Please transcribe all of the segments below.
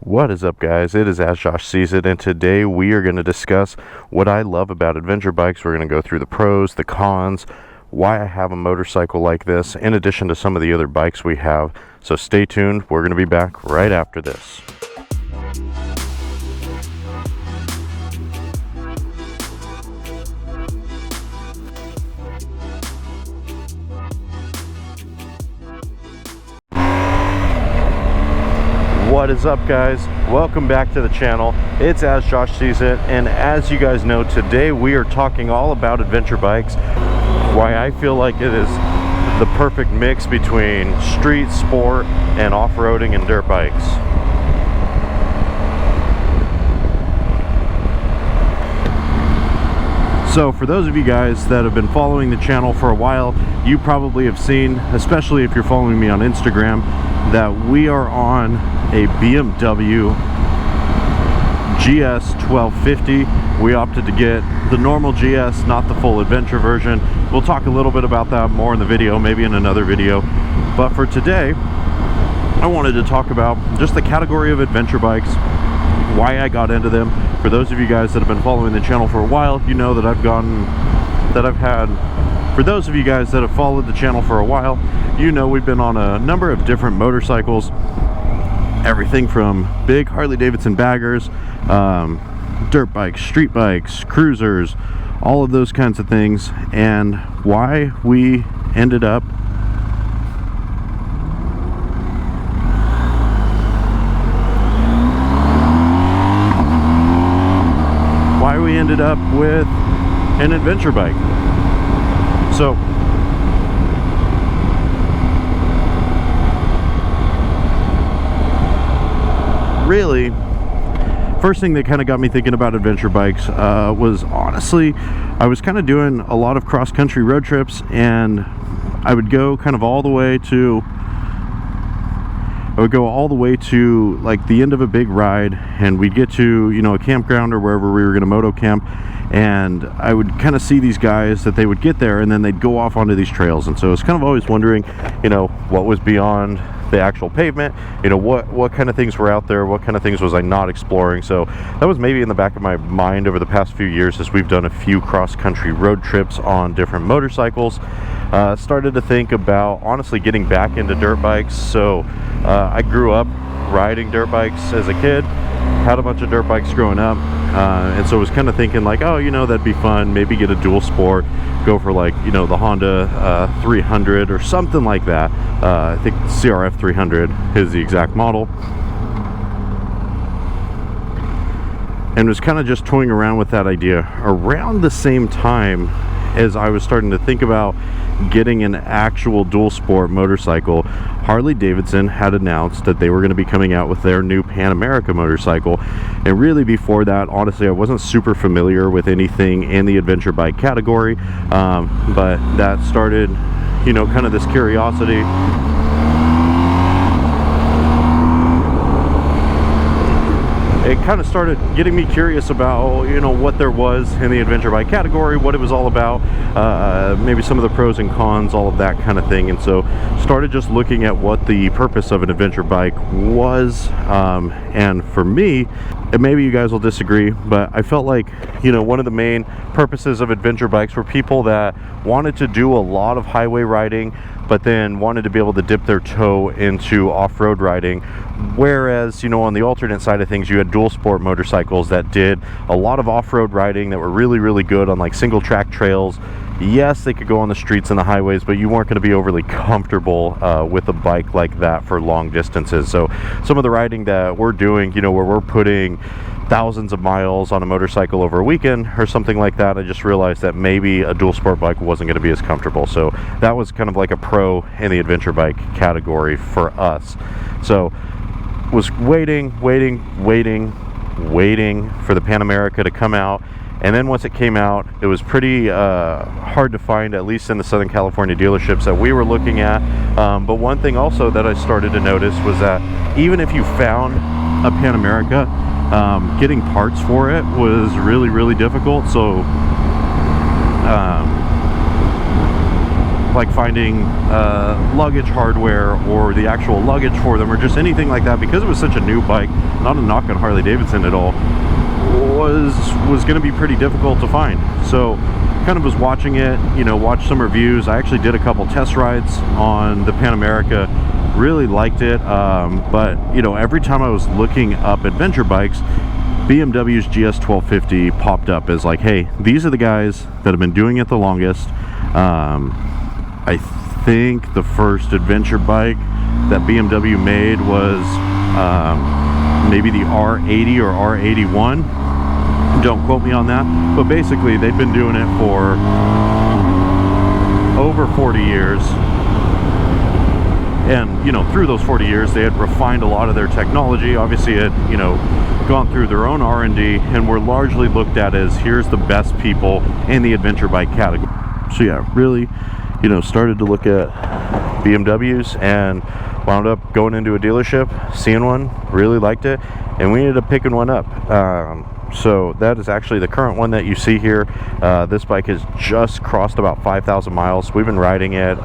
What is up, guys? It is As Josh Sees It, and today we are going to discuss what I love about adventure bikes. We're going to go through the pros, the cons, why I have a motorcycle like this, in addition to some of the other bikes we have. So stay tuned. We're going to be back right after this. What is up, guys? Welcome back to the channel. It's As Josh Sees It, and as you guys know, today we are talking all about adventure bikes, why I feel like it is the perfect mix between street, sport, and off-roading and dirt bikes. So for those of you guys that have been following the channel for a while, you probably have seen, especially if you're following me on Instagram, that we are on a BMW GS 1250. We opted to get the normal GS, not the full adventure version. We'll talk a little bit about that more in the video, maybe in another video. But for today, I wanted to talk about just the category of adventure bikes, why I got into them. For those of you guys that have been following the channel for a while, you know that for those of you guys that have followed the channel for a while, you know we've been on a number of different motorcycles. Everything from big Harley-Davidson baggers, dirt bikes, street bikes, cruisers, all of those kinds of things. And why we ended up with an adventure bike. So really, first thing that kind of got me thinking about adventure bikes was, honestly, I was kind of doing a lot of cross-country road trips, and I would go kind of all the way to like the end of a big ride, and we'd get to, you know, a campground or wherever we were going to moto camp, and I would kind of see these guys that they would get there and then they'd go off onto these trails. And so I was kind of always wondering, you know, what was beyond the actual pavement, you know, what kind of things were out there, what kind of things was I not exploring. So that was maybe in the back of my mind over the past few years as we've done a few cross-country road trips on different motorcycles. Started to think about, honestly, getting back into dirt bikes. So I grew up riding dirt bikes as a kid, had a bunch of dirt bikes growing up, and so I was kind of thinking like, oh, you know, that'd be fun, maybe get a dual sport, go for, like, you know, the Honda 300 or something like that. I think CRF 300 is the exact model, and was kind of just toying around with that idea around the same time as I was starting to think about getting an actual dual sport motorcycle. Harley-Davidson had announced that they were going to be coming out with their new Pan America motorcycle, and really before that, honestly, I wasn't super familiar with anything in the adventure bike category, but that started, you know, kind of this curiosity. It kind of started getting me curious about, you know, what there was in the adventure bike category, what it was all about, maybe some of the pros and cons, all of that kind of thing. And so started just looking at what the purpose of an adventure bike was. And for me, and maybe you guys will disagree, but I felt like, you know, one of the main purposes of adventure bikes were people that wanted to do a lot of highway riding, but then wanted to be able to dip their toe into off-road riding. Whereas, you know, on the alternate side of things, you had dual sport motorcycles that did a lot of off-road riding that were really, really good on like single track trails. Yes, they could go on the streets and the highways, but you weren't going to be overly comfortable with a bike like that for long distances. So some of the riding that we're doing, you know, where we're putting thousands of miles on a motorcycle over a weekend or something like that, I just realized that maybe a dual sport bike wasn't going to be as comfortable. So that was kind of like a pro in the adventure bike category for us. So was waiting for the Pan America to come out. And then once it came out, it was pretty hard to find, at least in the Southern California dealerships that we were looking at. But one thing also that I started to notice was that even if you found a Pan America, getting parts for it was really, really difficult. So like finding luggage hardware or the actual luggage for them or just anything like that, because it was such a new bike, not a knock on Harley Davidson at all, was going to be pretty difficult to find. So kind of was watching it, watched some reviews. I actually did a couple test rides on the Pan America, really liked it, but every time I was looking up adventure bikes, BMW's GS 1250 popped up as like, hey, these are the guys that have been doing it the longest. I think the first adventure bike that BMW made was maybe the R80 or R81. Don't quote me on that, but basically they've been doing it for over 40 years. And through those 40 years they had refined a lot of their technology, obviously had gone through their own R&D, and were largely looked at as here's the best people in the adventure bike category. So yeah, really started to look at BMWs and wound up going into a dealership, seeing one, really liked it, and we ended up picking one up. So that is actually the current one that you see here. This bike has just crossed about 5,000 miles. We've been riding it,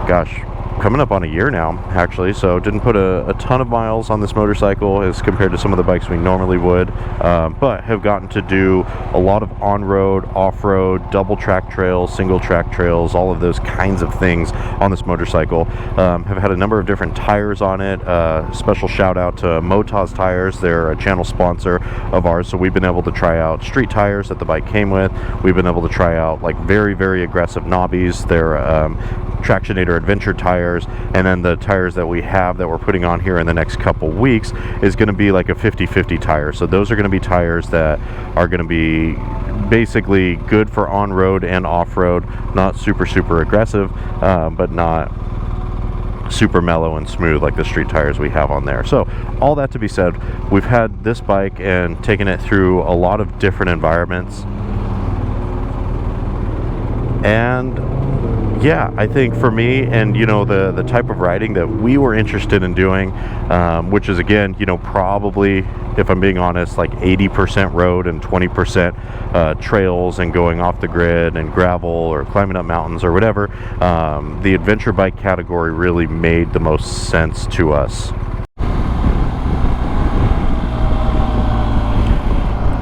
gosh, coming up on a year now, actually. So didn't put a ton of miles on this motorcycle as compared to some of the bikes we normally would, but have gotten to do a lot of on-road, off-road, double track trails, single track trails, all of those kinds of things on this motorcycle. Have had a number of different tires on it. Special shout out to Motaz Tires. They're a channel sponsor of ours, so we've been able to try out street tires that the bike came with. We've been able to try out like very, very aggressive knobbies. They're Tractionator Adventure tires, and then the tires that we have that we're putting on here in the next couple weeks is going to be like a 50-50 tire. So those are going to be tires that are going to be basically good for on-road and off-road, not super aggressive, but not super mellow and smooth like the street tires we have on there. So all that to be said, we've had this bike and taken it through a lot of different environments, and yeah, I think for me and the type of riding that we were interested in doing, which is again probably, if I'm being honest, like 80% road and 20% trails and going off the grid and gravel or climbing up mountains or whatever, the adventure bike category really made the most sense to us.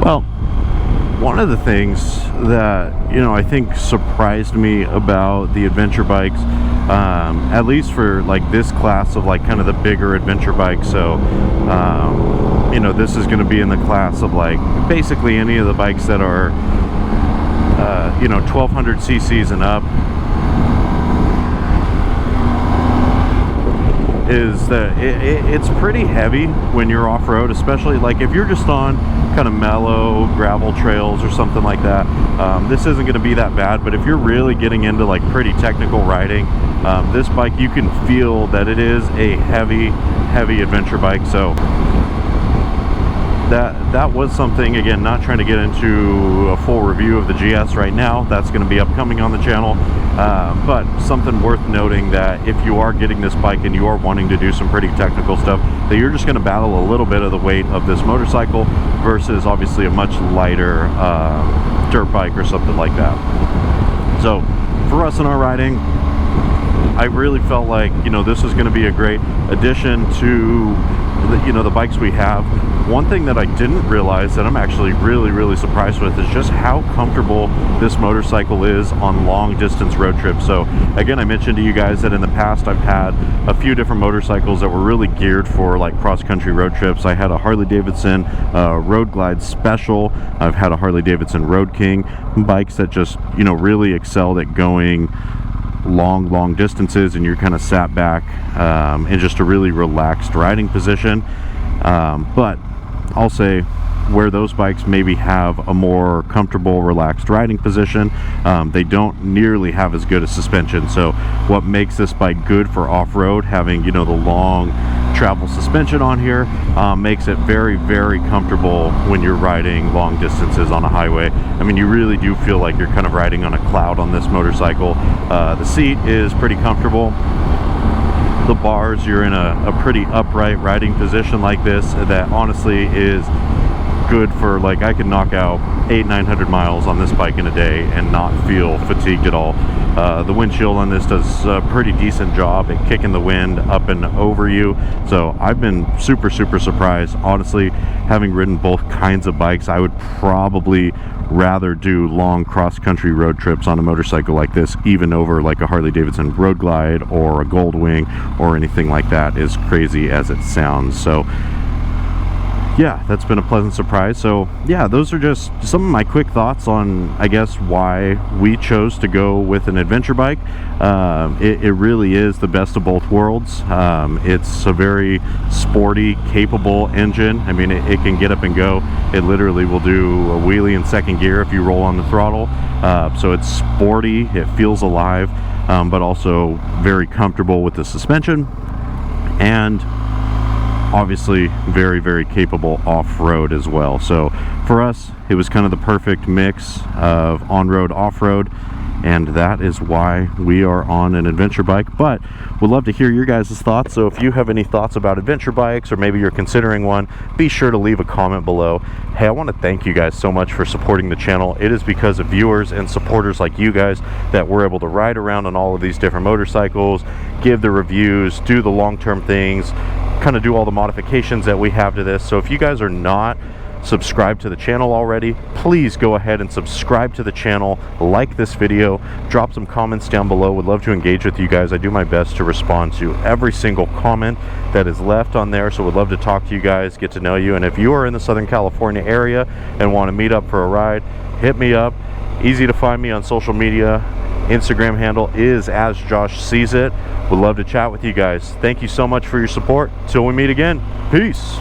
Well, one of the things that I think surprised me about the adventure bikes, at least for like this class of like kind of the bigger adventure bikes, so this is going to be in the class of like basically any of the bikes that are 1200 cc's and up, is that it's pretty heavy when you're off-road, especially like if you're just on kind of mellow gravel trails or something like that. This isn't going to be that bad, but if you're really getting into like pretty technical riding, this bike, you can feel that it is a heavy adventure bike. So that was something, again, not trying to get into a full review of the GS right now, that's going to be upcoming on the channel, but something worth noting that if you are getting this bike and you are wanting to do some pretty technical stuff, that you're just going to battle a little bit of the weight of this motorcycle versus obviously a much lighter dirt bike or something like that. So for us in our riding, I really felt like this was going to be a great addition to the bikes we have. One thing that I didn't realize that I'm actually really surprised with is just how comfortable this motorcycle is on long distance road trips. So again, I mentioned to you guys that in the past I've had a few different motorcycles that were really geared for like cross-country road trips. I had a Harley Davidson Road Glide Special. I've had a Harley Davidson Road King, bikes that just really excelled at going long distances, and you're kind of sat back in just a really relaxed riding position. But I'll say where those bikes maybe have a more comfortable, relaxed riding position, they don't nearly have as good a suspension. So what makes this bike good for off-road, having the long travel suspension on here, makes it very comfortable when you're riding long distances on a highway. I mean, you really do feel like you're kind of riding on a cloud on this motorcycle. The seat is pretty comfortable. The bars, you're in a pretty upright riding position like this that honestly is good for, like, I could knock out 800-900 miles on this bike in a day and not feel fatigued at all. The windshield on this does a pretty decent job at kicking the wind up and over you, so I've been super surprised. Honestly, having ridden both kinds of bikes, I would probably rather do long cross-country road trips on a motorcycle like this, even over like a Harley-Davidson Road Glide or a Goldwing or anything like that, as crazy as it sounds. So yeah, that's been a pleasant surprise. So yeah, those are just some of my quick thoughts on, I guess, why we chose to go with an adventure bike. It really is the best of both worlds. It's a very sporty, capable engine. I mean, it can get up and go. It literally will do a wheelie in second gear if you roll on the throttle. So it's sporty, it feels alive, but also very comfortable with the suspension, and obviously very capable off-road as well. So for us, it was kind of the perfect mix of on-road, off-road, and that is why we are on an adventure bike. But we'd love to hear your guys' thoughts. So if you have any thoughts about adventure bikes, or maybe you're considering one, be sure to leave a comment below. Hey, I want to thank you guys so much for supporting the channel. It is because of viewers and supporters like you guys that we're able to ride around on all of these different motorcycles, give the reviews, do the long-term things, kind of do all the modifications that we have to this. So if you guys are not subscribed to the channel already, please go ahead and subscribe to the channel, like this video, drop some comments down below. Would love to engage with you guys. I do my best to respond to every single comment that is left on there, so would love to talk to you guys, get to know you. And if you are in the Southern California area and want to meet up for a ride, hit me up. Easy to find me on social media. Instagram handle is As Josh Sees It. Would love to chat with you guys. Thank you so much for your support. Till we meet again, peace.